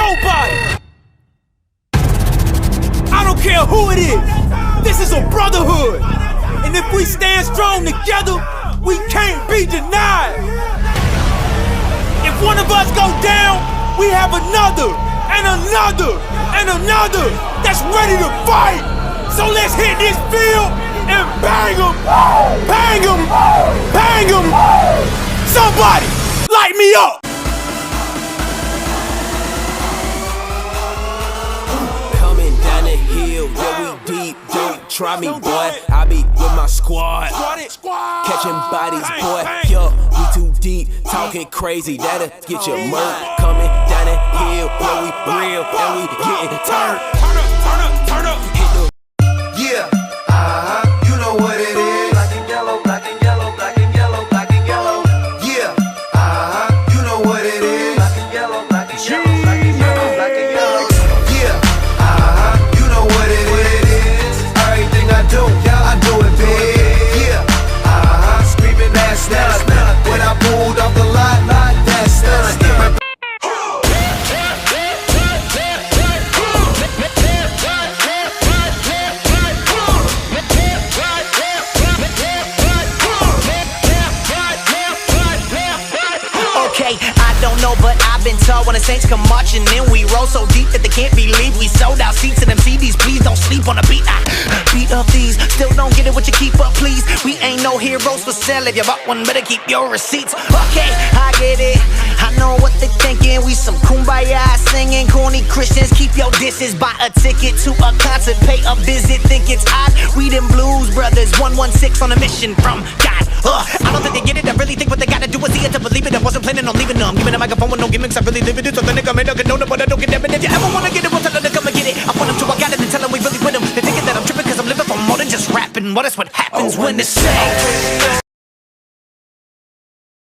nobody. I don't care who it is. This is a brotherhood. And if we stand strong together, we can't be denied. If one of us go down, we have another, and another, and another that's ready to fight. So let's hit this field and bang them, bang them, bang them. Somebody light me up. Coming down the hill, yeah, we deep, don't try me, boy. I be with my squad, catching bodies, boy. Yo, we too deep, talking crazy, that'll get your murk. Coming down the hill, yeah, we real, and we getting turned. Turn up, turn up, turn up. Yeah, you know what it is. Black and yellow, black and yellow, black and yellow, black and yellow. Yeah, you know what it is. Black and yellow, black and yellow, black and yellow, black and yellow. Yeah, you know what it is. Everything I do it big. Yeah, screaming that's none. When I pulled off the lot, that's none. I don't know, but I've been told when the Saints come marching in, we roll so deep that they can't believe we sold out seats in them CDs. Please don't sleep on the beat. I beat up these, still don't get it, what you keep up, please. We ain't no heroes for sale. If you bought one, better keep your receipts. Okay, I get it. I know what they thinking. We some kumbaya singing, corny Christians. Keep your disses, buy a ticket to a concert, pay a visit. Think it's odd. We them blues brothers, 116 on a mission from God. I don't think they get it. I really think what they gotta do is see it to believe it. I wasn't planning on leaving them. Give me the microphone with no gimmicks. I really live it. So the nigga made a good know, but I don't get them. And if you ever wanna get it, we'll tell them to come and get it. I want them to, I got it, and tell them we really with them. They thinking that I'm tripping cause I'm living for more than just rapping. Well, that's what happens when it's safe.